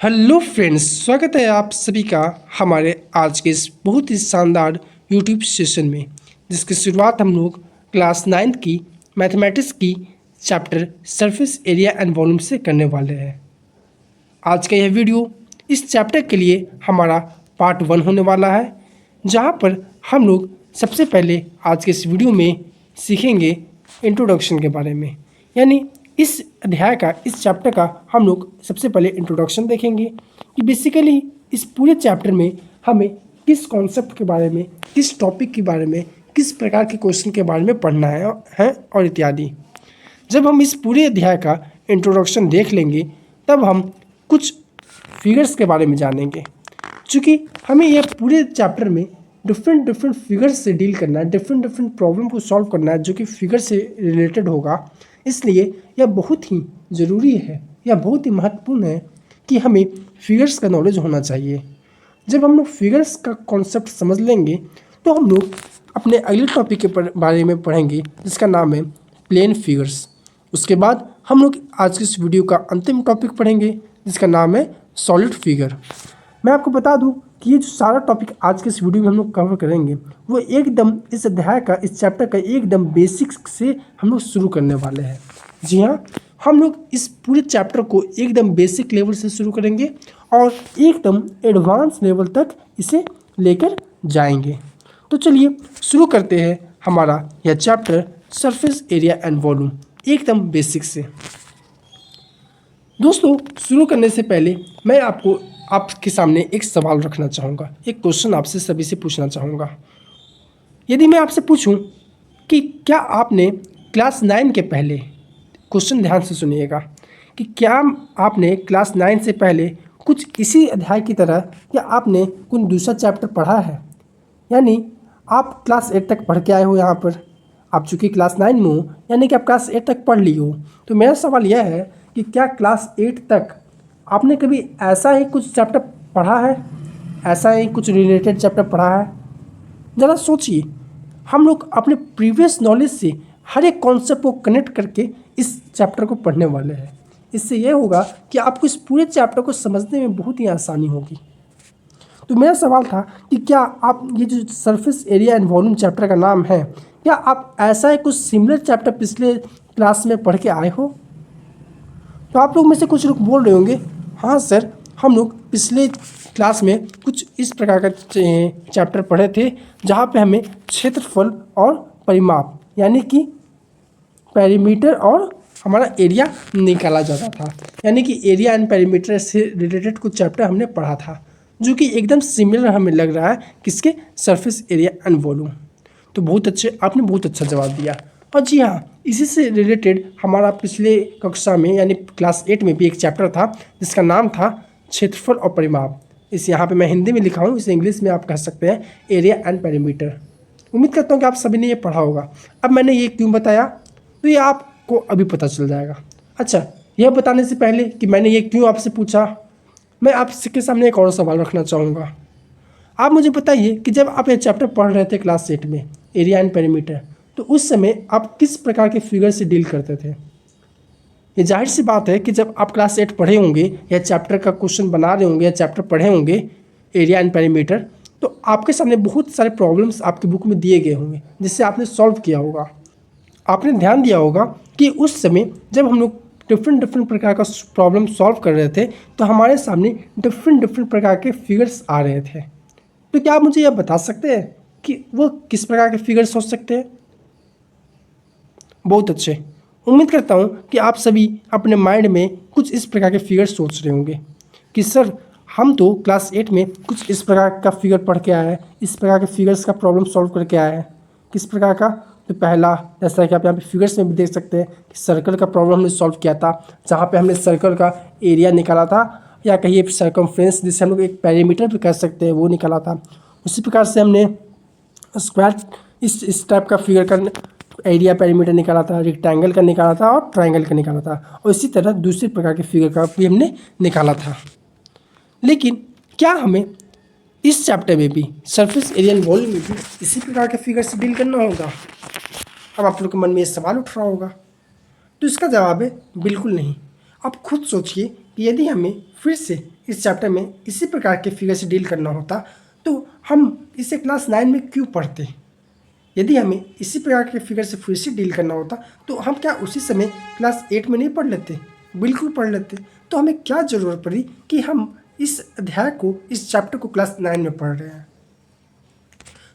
Hello friends, स्वागत है आप सभी का हमारे आज के इस बहुत ही शानदार यूट्यूब सेशन में, जिसकी शुरुआत हम लोग क्लास 9 की मैथमेटिक्स की chapter surface area and volume से करने वाले हैं। आज का यह वीडियो इस चैप्टर के लिए हमारा पार्ट 1 होने वाला है, जहां पर हम लोग सबसे पहले आज के इस वीडियो में सीखेंगे इंट्रोडक्शन के बारे में। यानी इस अध्याय का, इस चैप्टर का हम लोग सबसे पहले इंट्रोडक्शन देखेंगे कि बेसिकली इस पूरे चैप्टर में हमें किस कॉन्सेप्ट के बारे में, किस टॉपिक के बारे में, किस प्रकार के क्वेश्चन के बारे में पढ़ना है और इत्यादि। जब हम इस पूरे अध्याय का इंट्रोडक्शन देख लेंगे तब हम कुछ फिगर्स के बारे में जानेंगे, क्योंकि हमें यह पूरे चैप्टर में डिफरेंट फिगर्स से डील करना है, डिफरेंट प्रॉब्लम को सॉल्व करना है जो कि फिगर से रिलेटेड होगा। इसलिए यह बहुत ही ज़रूरी है, यह बहुत ही महत्वपूर्ण है कि हमें फिगर्स का नॉलेज होना चाहिए। जब हम लोग फिगर्स का कॉन्सेप्ट समझ लेंगे तो हम लोग अपने अगले टॉपिक के बारे में पढ़ेंगे, जिसका नाम है प्लेन फिगर्स। उसके बाद हम लोग आज की इस वीडियो का अंतिम टॉपिक पढ़ेंगे, जिसका नाम है सॉलिड फिगर। मैं आपको बता दूं कि ये जो सारा टॉपिक आज के इस वीडियो में हम लोग कवर करेंगे वो एकदम इस अध्याय का, इस चैप्टर का एकदम बेसिक्स से हम लोग शुरू करने वाले हैं। जी हाँ, हम लोग इस पूरे चैप्टर को एकदम बेसिक लेवल से शुरू करेंगे और एकदम एडवांस लेवल तक इसे लेकर जाएंगे। तो चलिए शुरू करते हैं हमारा यह chapter surface area and volume, एकदम बेसिक से। दोस्तों, शुरू करने से पहले मैं आपके सामने एक सवाल रखना चाहूँगा, एक क्वेश्चन आपसे सभी से पूछना चाहूँगा। यदि मैं आपसे पूछूं कि क्या आपने क्लास 9 के पहले, क्वेश्चन ध्यान से सुनिएगा, कि क्या आपने क्लास 9 से पहले कुछ इसी अध्याय की तरह या आपने कोई दूसरा चैप्टर पढ़ा है? यानी आप क्लास 8 तक पढ़ के आए हो, यहाँ पर आप चूँकि क्लास 9 में हो यानी कि आप क्लास 8 तक पढ़ ली हो। तो मेरा सवाल यह है कि क्या क्लास 8 तक आपने कभी ऐसा ही कुछ चैप्टर पढ़ा है, ऐसा ही कुछ रिलेटेड चैप्टर पढ़ा है? ज़रा सोचिए, हम लोग अपने प्रीवियस नॉलेज से हर एक कॉन्सेप्ट को कनेक्ट करके इस चैप्टर को पढ़ने वाले हैं। इससे यह होगा कि आपको इस पूरे चैप्टर को समझने में बहुत ही आसानी होगी। तो मेरा सवाल था कि क्या आप ये जो surface area and volume chapter का नाम है, क्या आप ऐसा ही कुछ सिमिलर चैप्टर पिछले क्लास में पढ़ के आए हो? तो आप लोग में से कुछ लोग बोल रहे होंगे, हाँ सर, हम लोग पिछले क्लास में कुछ इस प्रकार का चैप्टर पढ़े थे, जहाँ पे हमें क्षेत्रफल और परिमाप यानी कि पेरीमीटर और हमारा एरिया निकाला जाता था। यानी कि एरिया एंड पेरीमीटर से रिलेटेड कुछ चैप्टर हमने पढ़ा था, जो कि एकदम सिमिलर हमें लग रहा है किसके, सरफेस एरिया एंड वॉल्यूम। तो बहुत अच्छे, आपने बहुत अच्छा जवाब दिया। और जी हाँ, इसी से रिलेटेड हमारा पिछले कक्षा में यानी क्लास 8 में भी एक चैप्टर था, जिसका नाम था क्षेत्रफल और परिमाप। इस यहाँ पे मैं हिंदी में लिखा हूँ, इसे इंग्लिश में आप कह सकते हैं एरिया एंड पेरीमीटर। उम्मीद करता हूँ कि आप सभी ने ये पढ़ा होगा। अब मैंने ये क्यों बताया, तो ये आपको अभी पता चल जाएगा। अच्छा, यह बताने से पहले कि मैंने ये क्यों आपसे पूछा, मैं आपके सामने एक और सवाल रखना चाहूँगा। आप मुझे बताइए कि जब आप ये चैप्टर पढ़ रहे थे क्लास 8 में, एरिया एंड पेरीमीटर, तो उस समय आप किस प्रकार के फिगर से डील करते थे? ये जाहिर सी बात है कि जब आप क्लास 8 पढ़े होंगे या चैप्टर का क्वेश्चन बना रहे होंगे या चैप्टर पढ़े होंगे एरिया एंड पेरीमीटर, तो आपके सामने बहुत सारे प्रॉब्लम्स आपकी बुक में दिए गए होंगे, जिससे आपने सॉल्व किया होगा। आपने ध्यान दिया होगा कि उस समय जब हम लोग डिफरेंट प्रकार का प्रॉब्लम सॉल्व कर रहे थे, तो हमारे सामने डिफरेंट प्रकार के फिगर्स आ रहे थे। तो क्या आप मुझे यह बता सकते हैं कि वो किस प्रकार के फिगर्स हो सकते हैं? बहुत अच्छे, उम्मीद करता हूँ कि आप सभी अपने माइंड में कुछ इस प्रकार के फिगर सोच रहे होंगे कि सर, हम तो क्लास 8 में कुछ इस प्रकार का फिगर पढ़ के आए हैं, इस प्रकार के फिगर्स का प्रॉब्लम सॉल्व करके आए हैं। किस प्रकार का? तो पहला, जैसा कि आप यहाँ पे फिगर्स में भी देख सकते हैं कि सर्कल का प्रॉब्लम हमने सॉल्व किया था, जहाँ पे हमने सर्कल का एरिया निकाला था, या कहिए सर्कमफ्रेंस, जिसे हम लोग एक पेरीमीटर भी कह सकते हैं, वो निकाला था। उसी प्रकार से हमने स्क्वायर, इस टाइप का फिगर का एरिया पेरीमीटर निकाला था, रेक्टेंगल का निकाला था और ट्रायंगल का निकाला था, और इसी तरह दूसरे प्रकार के फिगर का भी हमने निकाला था। लेकिन क्या हमें इस चैप्टर में भी, सरफेस एरिया एंड वॉल्यूम में भी इसी प्रकार के फिगर से डील करना होगा? अब आप लोग के मन में ये सवाल उठ रहा होगा। तो इसका जवाब है बिल्कुल नहीं। आप खुद सोचिए कि यदि हमें फिर से इस चैप्टर में इसी प्रकार के फिगर से डील करना होता तो हम इसे क्लास 9 में क्यों पढ़ते। यदि हमें इसी प्रकार के फिगर से फिर से डील करना होता तो हम क्या उसी समय क्लास 8 में नहीं पढ़ लेते, बिल्कुल पढ़ लेते। तो हमें क्या ज़रूरत पड़ी कि हम इस अध्याय को, इस चैप्टर को क्लास 9 में पढ़ रहे हैं।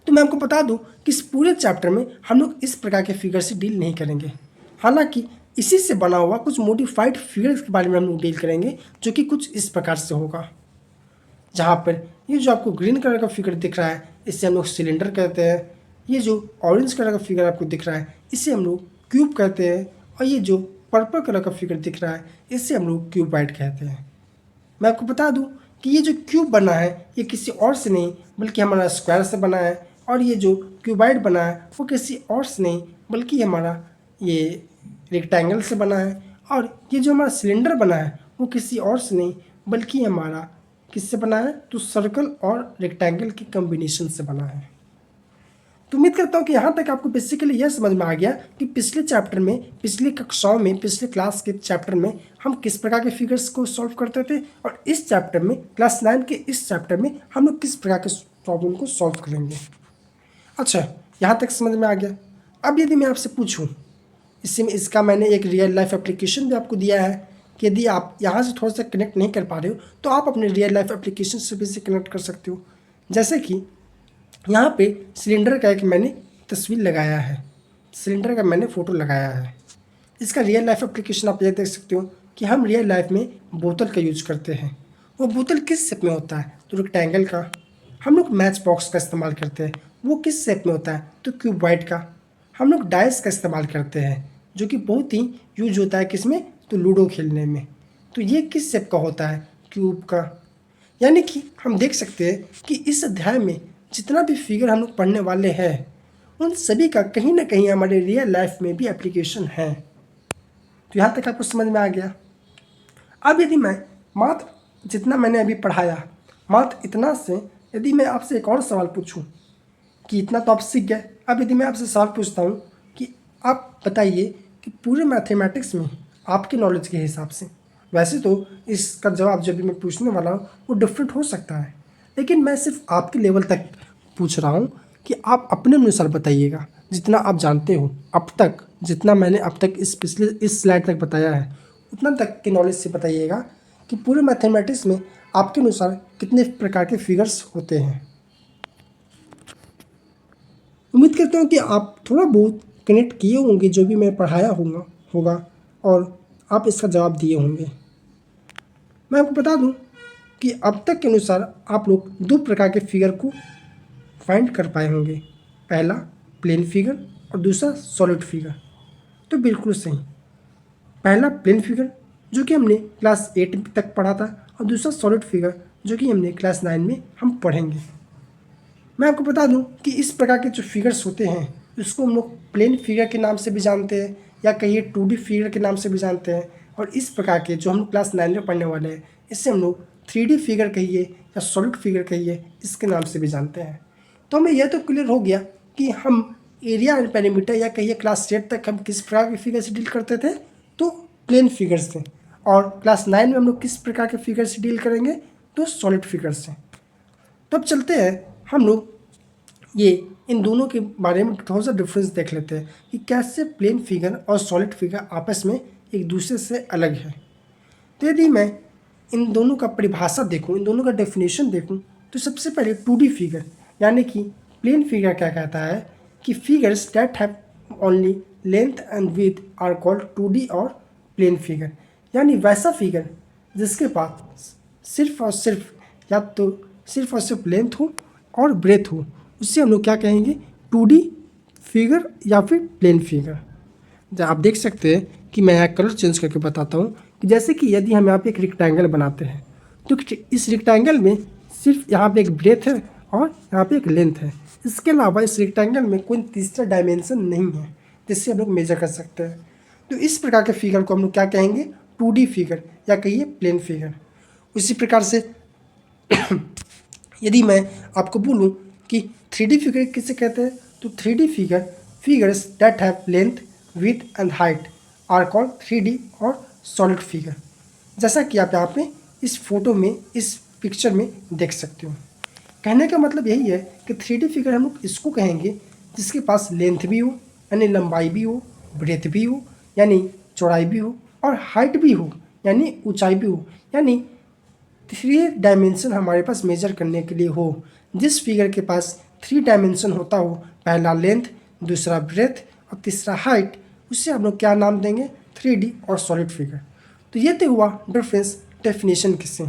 तो मैं आपको बता दूं कि इस पूरे चैप्टर में हम लोग इस प्रकार के फिगर से डील नहीं करेंगे। हालांकि इसी से बना हुआ कुछ मॉडिफाइड फिगर्स के बारे में हम लोग डील करेंगे, जो कि कुछ इस प्रकार से होगा। जहाँ पर ये जो आपको ग्रीन कलर का फिगर दिख रहा है इसे हम लोग सिलेंडर कहते हैं। ये जो ऑरेंज कलर का फिगर आपको दिख रहा है इसे हम लोग क्यूब कहते हैं। और ये जो पर्पल कलर का फिगर दिख रहा है इसे हम लोग क्यूबाइड कहते हैं। मैं आपको बता दूं कि ये जो क्यूब बना है ये किसी और से नहीं बल्कि हमारा स्क्वायर से बना है, और ये जो क्यूबाइड बना है वो किसी और से नहीं बल्कि हमारा ये रेक्टेंगल से बना है, और ये जो हमारा सिलेंडर बना है वो किसी और से नहीं बल्कि हमारा किससे बना है, तो सर्कल और रेक्टेंगल के कॉम्बिनेशन से बना है। तो उम्मीद करता हूँ कि यहाँ तक आपको बेसिकली यह समझ में आ गया कि पिछले चैप्टर में, पिछली कक्षाओं में, पिछले क्लास के चैप्टर में हम किस प्रकार के फिगर्स को सॉल्व करते थे, और इस चैप्टर में, क्लास 9 के इस चैप्टर में हम लोग किस प्रकार के प्रॉब्लम को सॉल्व करेंगे। अच्छा, यहाँ तक समझ में आ गया। अब यदि मैं आपसे पूछूँ, इसका मैंने एक रियल लाइफ एप्लीकेशन भी आपको दिया है कि यदि आप यहाँ से थोड़ा सा कनेक्ट नहीं कर पा रहे हो तो आप अपने रियल लाइफ एप्लीकेशन से भी इसे कनेक्ट कर सकते हो। जैसे कि यहाँ पे सिलेंडर का एक मैंने तस्वीर लगाया है, सिलेंडर का मैंने फ़ोटो लगाया है। इसका रियल लाइफ एप्लीकेशन आप ये देख सकते हो कि हम रियल लाइफ में बोतल का यूज करते हैं। वो बोतल किस शेप में होता है, तो रेक्टेंगल का। हम लोग मैच बॉक्स का इस्तेमाल करते हैं, वो किस शेप में होता है, तो क्यूबॉइड का। हम लोग डाइस का इस्तेमाल करते हैं जो कि बहुत ही यूज होता है किसमें, तो लूडो खेलने में। तो ये किस शेप का होता है, क्यूब का। यानी कि हम देख सकते हैं कि इस अध्याय में जितना भी फिगर हम लोग पढ़ने वाले हैं उन सभी का कहीं ना कहीं हमारे रियल लाइफ में भी एप्लीकेशन है। तो यहाँ तक आपको समझ में आ गया। अब यदि मैं मात्र जितना मैंने अभी पढ़ाया, मात्र इतना से यदि मैं आपसे एक और सवाल पूछूं कि इतना तो आप सीख गए, अब यदि मैं आपसे सवाल पूछता हूँ कि आप बताइए कि पूरे मैथमेटिक्स में आपके नॉलेज के हिसाब से, वैसे तो इसका जवाब जब भी मैं पूछने वाला हूँ वो डिफरेंट हो सकता है, लेकिन मैं सिर्फ आपके लेवल तक पूछ रहा हूँ कि आप अपने अनुसार बताइएगा जितना आप जानते हो अब तक, जितना मैंने अब तक इस स्लाइड तक बताया है उतना तक के नॉलेज से बताइएगा कि पूरे मैथमेटिक्स में आपके अनुसार कितने प्रकार के फिगर्स होते हैं। उम्मीद करता हूँ कि आप थोड़ा बहुत कनेक्ट किए होंगे जो भी मैं पढ़ाया होगा और आप इसका जवाब दिए होंगे। मैं आपको बता दूं कि अब तक के अनुसार आप लोग दो प्रकार के फिगर को फाइंड कर पाए होंगे, पहला प्लेन फिगर और दूसरा सॉलिड फिगर। तो बिल्कुल सही, पहला प्लेन फिगर जो कि हमने क्लास 8 तक पढ़ा था और दूसरा सॉलिड फिगर जो कि हमने क्लास 9 में हम पढ़ेंगे। मैं आपको बता दूं कि इस प्रकार के जो फिगर्स होते हैं उसको हम लोग प्लेन फिगर के नाम से भी जानते हैं या कहिए 2D फिगर के नाम से भी जानते हैं, और इस प्रकार के जो हम क्लास 9 में पढ़ने वाले हैं इससे हम लोग 3D फिगर कहिए या सॉलिड फिगर कहिए इसके नाम से भी जानते हैं। तो हमें यह तो क्लियर हो गया कि हम एरिया एंड पेरीमीटर या कहिए क्लास 8 तक हम किस प्रकार के फिगर से डील करते थे, तो प्लेन फिगर से, और क्लास 9 में हम लोग किस प्रकार के फिगर से डील करेंगे, तो सॉलिड फिगर से। तो अब चलते हैं हम लोग ये इन दोनों के बारे में थोड़ा सा डिफरेंस देख लेते हैं कि कैसे प्लेन फिगर और सॉलिड फिगर आपस में एक दूसरे से अलग है। तो यदि मैं इन दोनों का परिभाषा देखूं, इन दोनों का डेफिनेशन देखूं, तो सबसे पहले 2D फिगर यानी कि प्लेन फिगर क्या कहता है कि figures that have only length and width are called 2D और प्लेन फिगर। यानी वैसा फिगर जिसके पास सिर्फ और सिर्फ लेंथ हो और ब्रेथ हो उससे हम लोग क्या कहेंगे, 2D फिगर या फिर प्लेन फिगर। आप देख सकते हैं कि मैं यहाँ कलर चेंज करके बताता हूँ कि जैसे कि यदि हम यहाँ पे एक रेक्टेंगल बनाते हैं तो इस रेक्टेंगल में सिर्फ यहाँ पे एक ब्रेथ है और यहाँ पे एक लेंथ है। इसके अलावा इस रेक्टेंगल में कोई तीसरा डायमेंशन नहीं है जिससे हम लोग मेजर कर सकते हैं। तो इस प्रकार के फिगर को हम लोग क्या कहेंगे, 2D फिगर या कहिए प्लेन फिगर। उसी प्रकार से यदि मैं आपको बोलूँ कि 3D फिगर किसे कहते हैं, तो 3D figures that have length width and height are called 3D और सॉलिड फिगर। जैसा कि आप यहाँ पे इस फोटो में, इस पिक्चर में देख सकते हो। कहने का मतलब यही है कि 3D फिगर हम लोग इसको कहेंगे जिसके पास लेंथ भी हो, यानी लंबाई भी हो, ब्रेथ भी हो, यानी चौड़ाई भी हो, और हाइट भी हो, यानी ऊंचाई भी हो, यानी 3 डायमेंशन हमारे पास मेजर करने के लिए हो। जिस फिगर के पास 3 डायमेंशन होता हो, पहला लेंथ, दूसरा ब्रेथ और तीसरा हाइट, उसे हम लोग क्या नाम देंगे? 3D और सॉलिड फिगर। तो ये तो हुआ डिफरेंस डेफिनेशन किससे।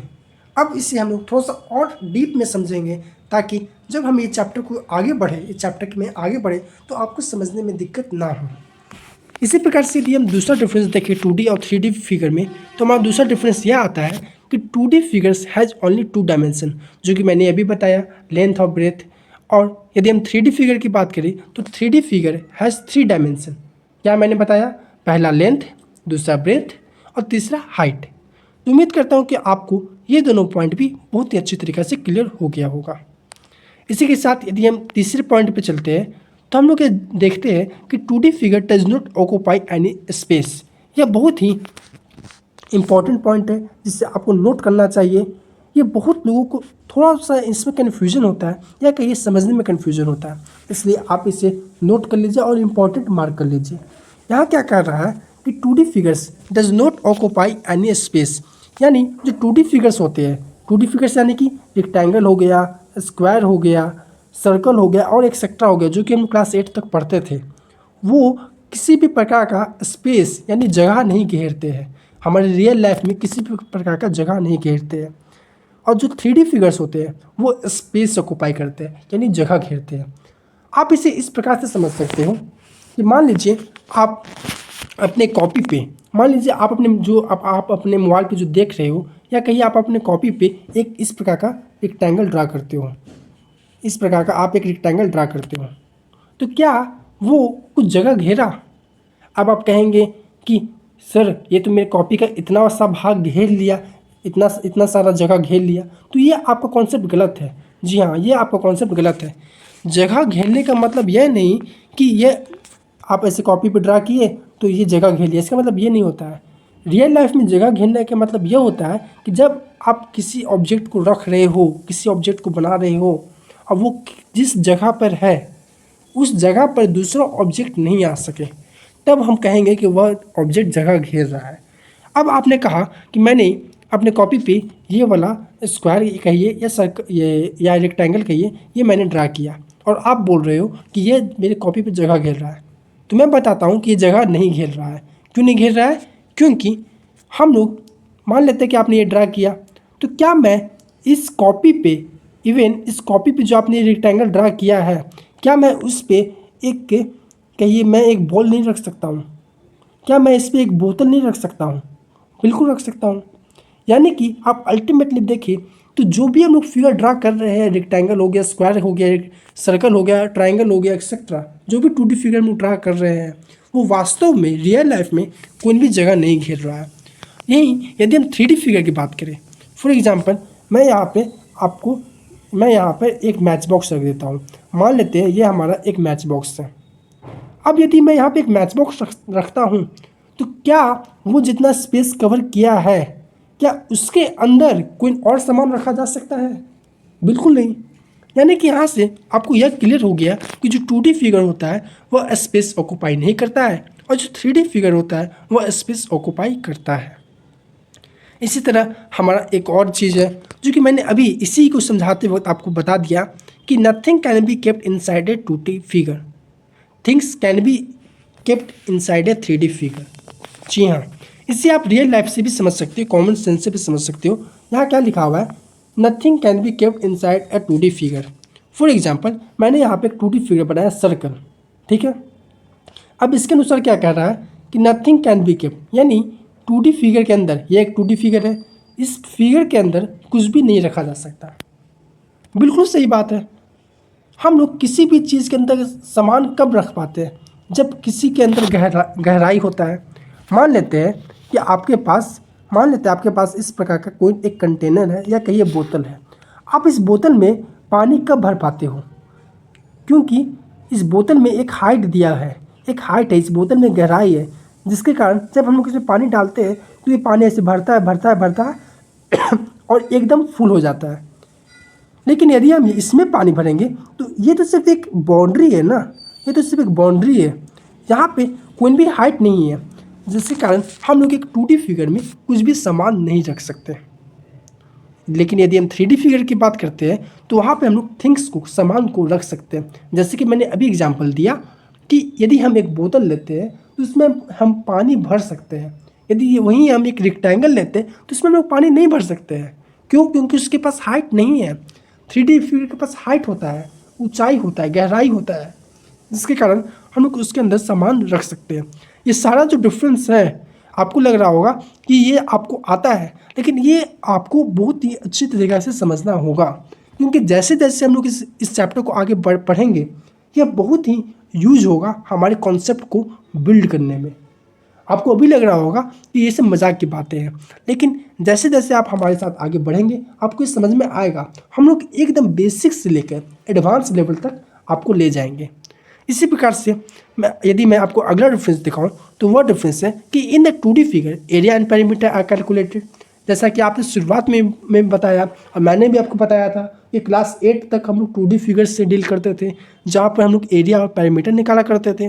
अब इसे हम लोग थोड़ा सा और डीप में समझेंगे ताकि जब हम ये चैप्टर को आगे बढ़े, इस चैप्टर में आगे बढ़े तो आपको समझने में दिक्कत ना हो। इसी प्रकार से यदि हम दूसरा डिफरेंस देखें 2D और 3D फिगर में, तो हमारा दूसरा डिफरेंस यह आता है कि 2D figures has only 2 dimension, जो कि मैंने अभी बताया, लेंथ और ब्रेथ। और यदि हम 3D फिगर की बात करें तो 3D फिगर हैज़ 3 डायमेंशन। क्या मैंने बताया? पहला लेंथ, दूसरा ब्रेथ और तीसरा हाइट। तो उम्मीद करता हूँ कि आपको ये दोनों पॉइंट भी बहुत ही अच्छी तरीके से क्लियर हो गया होगा। इसी के साथ यदि हम तीसरे पॉइंट पे चलते हैं तो हम लोग ये देखते हैं कि 2D figure does not occupy any space. यह बहुत ही इम्पॉर्टेंट पॉइंट है जिससे आपको नोट करना चाहिए। ये बहुत लोगों को थोड़ा सा इसमें कन्फ्यूजन होता है या कहीं समझने में कन्फ्यूजन होता है, इसलिए आप इसे नोट कर लीजिए और इम्पॉर्टेंट मार्क कर लीजिए। यहाँ क्या कर रहा है कि 2D figures does not occupy any space, यानी जो 2D फिगर्स होते हैं, 2D फिगर्स यानी कि रेक्टेंगल हो गया, स्क्वायर हो गया, सर्कल हो गया और एक्सेट्रा हो गया, जो कि हम क्लास 8 तक पढ़ते थे, वो किसी भी प्रकार का स्पेस यानी जगह नहीं घेरते हैं। हमारे रियल लाइफ में किसी भी प्रकार का जगह नहीं घेरते हैं। और जो 3D फिगर्स होते हैं वो स्पेस ऑक्यूपाई करते हैं, यानी जगह घेरते हैं। आप इसे इस प्रकार से समझ सकते हो कि मान लीजिए आप अपने कॉपी पे, मान लीजिए आप अपने जो आप अपने मोबाइल पे जो देख रहे हो, या कहीं आप अपने कॉपी पे एक इस प्रकार का रेक्टेंगल ड्रा करते हो, इस प्रकार का आप एक रेक्टेंगल ड्रा करते हो, तो क्या वो कुछ जगह घेरा? अब आप कहेंगे कि सर ये तो मेरे कॉपी का इतना सा भाग घेर लिया, इतना इतना सारा जगह घेर लिया, तो ये आपका कॉन्सेप्ट गलत है। जी हाँ, ये आपका कॉन्सेप्ट गलत है। जगह घेरने का मतलब यह नहीं कि ये आप ऐसे कॉपी पे ड्रा किए तो ये जगह घेर लिया, इसका मतलब ये नहीं होता है। रियल लाइफ में जगह घेरने का मतलब यह होता है कि जब आप किसी ऑब्जेक्ट को रख रहे हो, किसी ऑब्जेक्ट को बना रहे हो, और वो जिस जगह पर है उस जगह पर दूसरा ऑब्जेक्ट नहीं आ सके, तब हम कहेंगे कि वह ऑब्जेक्ट जगह घेर रहा है। अब आपने कहा कि मैंने अपने कॉपी पे ये वाला स्क्वायर कहिए या सर्कल ये या रेक्टेंगल कहिए, ये मैंने ड्रा किया, और आप बोल रहे हो कि ये मेरे कॉपी पे जगह घेर रहा है। तो मैं बताता हूँ कि ये जगह नहीं घेर रहा है। क्यों नहीं घेर रहा है? क्योंकि हम लोग मान लेते हैं कि आपने ये ड्रा किया, तो क्या मैं इस कॉपी पे, इवन इस कॉपी पे जो आपने रेक्टेंगल ड्रा किया है, क्या मैं उस पे एक कहिए मैं एक बॉल नहीं रख सकता हूँ? क्या मैं इस पे एक बोतल नहीं रख सकता हूँ? बिल्कुल रख सकता हूँ। यानी कि आप अल्टीमेटली देखिए तो जो भी हम लोग फिगर ड्रा कर रहे हैं, रेक्टेंगल हो गया, स्क्वायर हो गया, सर्कल हो गया, ट्राइंगल हो गया, एक्सेट्रा, जो भी 2D फिगर में ड्रा कर रहे हैं, वो वास्तव में रियल लाइफ में कोई भी जगह नहीं घेर रहा है। यही यदि हम 3D फिगर की बात करें, फॉर एग्जांपल मैं यहाँ पर एक मैच बॉक्स रख देता हूँ। मान लेते हैं ये हमारा एक मैच बॉक्स है। अब यदि मैं यहाँ पे एक मैच बॉक्स रखता हूँ, तो क्या वो जितना स्पेस कवर किया है, क्या उसके अंदर कोई और सामान रखा जा सकता है? बिल्कुल नहीं। यानी कि यहाँ से आपको यह क्लियर हो गया कि जो 2D फिगर होता है वह स्पेस ऑक्यूपाई नहीं करता है, और जो 3D फिगर होता है वह स्पेस ऑक्यूपाई करता है। इसी तरह हमारा एक और चीज़ है जो कि मैंने अभी इसी को समझाते वक्त आपको बता दिया कि nothing can be kept inside a 2D figure, things can be kept inside a 3D figure. जी हाँ, इसे आप रियल लाइफ से भी समझ सकते हो, कॉमन सेंस से भी समझ सकते हो। यहाँ क्या लिखा हुआ है? Nothing can be kept inside a 2D figure. For example मैंने यहाँ पे एक 2D फिगर बनाया, सर्कल, ठीक है। अब इसके अनुसार क्या कह रहा है कि नथिंग कैन बी केप्ट, यानी 2D फिगर के अंदर, ये एक 2D फिगर है, इस फिगर के अंदर कुछ भी नहीं रखा जा सकता। बिल्कुल सही बात है। हम लोग किसी भी चीज़ के अंदर सामान कब रख पाते हैं? जब किसी के अंदर गहराई होता है। मान लेते हैं कि आपके पास इस प्रकार का कोई एक कंटेनर है या कहिए बोतल है। आप इस बोतल में पानी कब भर पाते हो? क्योंकि इस बोतल में एक हाइट दिया है, एक हाइट है, इस बोतल में गहराई है, जिसके कारण जब हम लोग इसमें पानी डालते हैं तो ये पानी ऐसे भरता है, और एकदम फुल हो जाता है। लेकिन यदि हम इसमें पानी भरेंगे तो ये तो सिर्फ एक बाउंड्री है ना, ये तो सिर्फ एक बाउंड्री है, यहाँ पे कोई भी हाइट नहीं है, जिसके कारण हम लोग एक 2D फिगर में कुछ भी सामान नहीं रख सकते। लेकिन यदि हम 3D फिगर की बात करते हैं तो वहाँ पे हम लोग थिंग्स को, सामान को रख सकते हैं। जैसे कि मैंने अभी एग्जांपल दिया कि यदि हम एक बोतल लेते हैं तो उसमें हम पानी भर सकते हैं। यदि वहीं हम एक रेक्टेंगल लेते हैं तो उसमें हम लोग पानी नहीं भर सकते हैं। क्यों? क्योंकि उसके पास हाइट नहीं है। 3D फिगर के पास हाइट होता है, ऊंचाई होता है, गहराई होता है, जिसके कारण हम लोग उसके अंदर सामान रख सकते हैं। ये सारा जो डिफरेंस है, आपको लग रहा होगा कि ये आपको आता है, लेकिन ये आपको बहुत ही अच्छी तरीक़े से समझना होगा, क्योंकि जैसे जैसे हम लोग इस चैप्टर को आगे पढ़ेंगे, यह बहुत ही यूज होगा हमारे कॉन्सेप्ट को बिल्ड करने में। आपको अभी लग रहा होगा कि ये सब मजाक की बातें हैं, लेकिन जैसे जैसे आप हमारे साथ आगे बढ़ेंगे आपको ये समझ में आएगा। हम लोग एकदम बेसिक से लेकर एडवांस लेवल तक आपको ले जाएंगे। इसी प्रकार से यदि मैं आपको अगला डिफरेंस दिखाऊं तो वह डिफरेंस है कि in the 2D figure area and perimeter are calculated. जैसा कि आपने शुरुआत में बताया और मैंने भी आपको बताया था कि क्लास 8 तक हम लोग 2D फिगर से डील करते थे, जहाँ पर हम लोग एरिया और पेरीमीटर निकाला करते थे।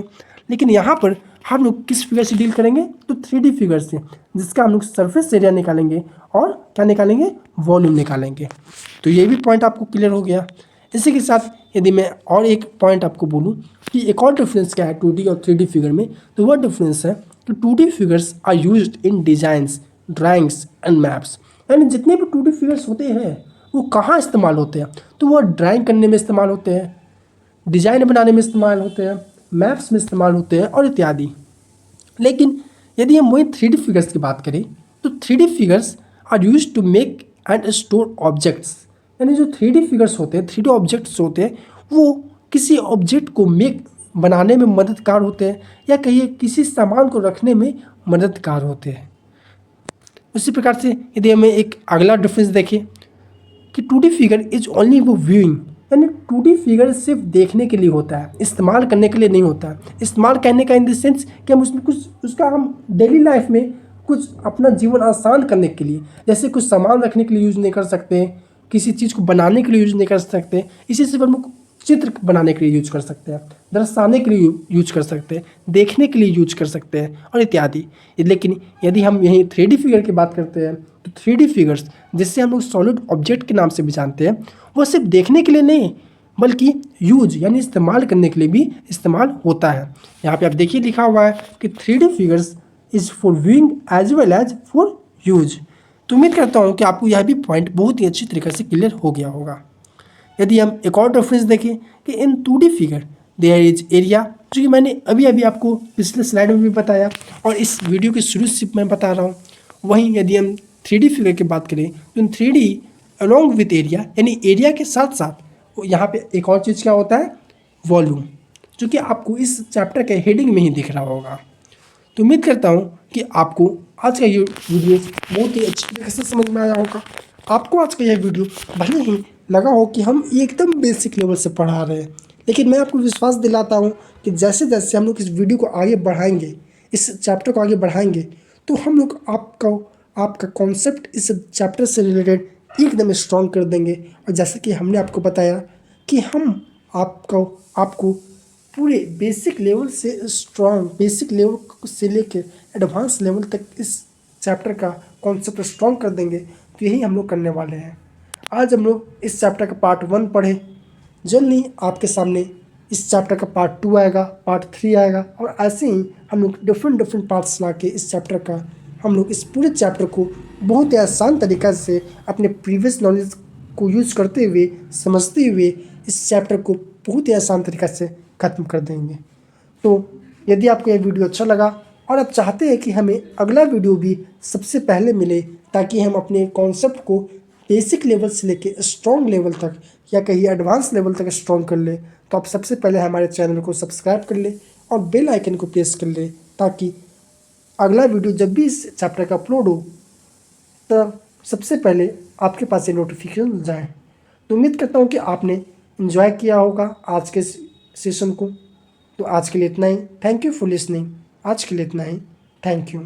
लेकिन यहाँ पर हम लोग किस फिगर से डील करेंगे? तो 3D फिगर से, जिसका हम लोग सरफेस एरिया निकालेंगे और क्या निकालेंगे? वॉल्यूम निकालेंगे। तो ये भी पॉइंट आपको क्लियर हो गया। इसी के साथ यदि मैं और एक पॉइंट आपको बोलूँ कि एक और डिफरेंस क्या है 2D और 3D फिगर में, तो वह डिफरेंस है कि 2D figures are used in designs, drawings and maps. यानी जितने भी 2D फिगर्स होते हैं वो कहाँ इस्तेमाल होते हैं? तो वह ड्राइंग करने में इस्तेमाल होते हैं, डिज़ाइन बनाने में इस्तेमाल होते हैं, मैप्स में इस्तेमाल होते हैं और इत्यादि। लेकिन यदि हम वही 3D फिगर्स की बात करें तो 3D figures are used to make and store objects. यानी जो 3D फिगर्स होते हैं, 3D ऑब्जेक्ट्स होते हैं, वो किसी ऑब्जेक्ट को बनाने में मददगार होते हैं, या कहिए किसी सामान को रखने में मददगार होते हैं। उसी प्रकार से यदि हमें एक अगला डिफरेंस देखें कि 2D फिगर इज ओनली वो व्यूइंग। यानी 2D फिगर सिर्फ देखने के लिए होता है, इस्तेमाल करने के लिए नहीं होता है। इस्तेमाल करने का इन द सेंस कि हम उसमें कुछ उसका हम डेली लाइफ में कुछ अपना जीवन आसान करने के लिए, जैसे कुछ सामान रखने के लिए यूज़ नहीं कर सकते, किसी चीज़ को बनाने के लिए यूज़ नहीं कर सकते, इसी से हम लोग चित्र बनाने के लिए यूज कर सकते हैं, दर्शाने के लिए यूज कर सकते हैं, देखने के लिए यूज कर सकते हैं और इत्यादि। लेकिन यदि हम यहीं 3D फिगर की बात करते हैं तो 3D फिगर्स, जिससे हम लोग सॉलिड ऑब्जेक्ट के नाम से भी जानते हैं, वो सिर्फ देखने के लिए नहीं बल्कि यूज यानी इस्तेमाल करने के लिए भी इस्तेमाल होता है। यहाँ पे आप देखिए लिखा हुआ है कि 3D figures is for viewing as well as for use. तो उम्मीद करता हूँ कि आपको यह भी पॉइंट बहुत ही अच्छी तरीके से क्लियर हो गया होगा। यदि हम एक और रेफरेंस देखें कि in 2D figure there is area, जो कि मैंने अभी अभी आपको पिछले स्लाइड में भी बताया और इस वीडियो के शुरू से मैं बता रहा हूँ। वहीं यदि हम 3D फिगर की बात करें तो इन 3D अलॉन्ग विथ एरिया, यानी एरिया के साथ साथ यहाँ पे एक और चीज़ क्या होता है? वॉल्यूम, जो कि आपको इस चैप्टर के हेडिंग में ही दिख रहा होगा। तो उम्मीद करता हूँ कि आपको आज का ये वीडियो बहुत ही अच्छी तरीके से समझ में आया होगा। आपको आज का यह वीडियो भले ही लगा हो कि हम एकदम बेसिक लेवल से पढ़ा रहे हैं, लेकिन मैं आपको विश्वास दिलाता हूँ कि जैसे जैसे हम लोग इस वीडियो को आगे बढ़ाएंगे, इस चैप्टर को आगे बढ़ाएंगे, तो हम लोग आपका कॉन्सेप्ट इस चैप्टर से रिलेटेड एकदम स्ट्रॉन्ग कर देंगे। और जैसे कि हमने आपको बताया कि हम आपको पूरे बेसिक लेवल से बेसिक लेवल से लेकर एडवांस लेवल तक इस चैप्टर का कॉन्सेप्ट स्ट्रॉन्ग कर देंगे। तो यही हम लोग करने वाले हैं। आज हम लोग इस चैप्टर का पार्ट 1 पढ़े, जल्दी आपके सामने इस चैप्टर का पार्ट 2 आएगा, पार्ट 3 आएगा, और ऐसे ही हम लोग डिफरेंट पार्ट्स ला के इस चैप्टर का हम लोग इस पूरे चैप्टर को बहुत ही आसान तरीक़ा से अपने प्रीवियस नॉलेज को यूज़ करते हुए, समझते हुए इस चैप्टर को बहुत ही आसान तरीक़ा से ख़त्म कर देंगे। तो यदि आपको यह वीडियो अच्छा लगा और आप चाहते हैं कि हमें अगला वीडियो भी सबसे पहले मिले, ताकि हम अपने कॉन्सेप्ट को बेसिक लेवल से लेके स्ट्रॉन्ग लेवल तक या कहीं एडवांस लेवल तक स्ट्रॉन्ग कर ले, तो आप सबसे पहले हमारे चैनल को सब्सक्राइब कर ले और बेल आइकन को प्रेस कर ले, ताकि अगला वीडियो जब भी इस चैप्टर का अपलोड हो तब सबसे पहले आपके पास ये नोटिफिकेशन जाए। तो उम्मीद करता हूँ कि आपने एंजॉय किया होगा आज के सेशन को। तो आज के लिए इतना ही। Thank you for listening. आज के लिए इतना ही। Thank you.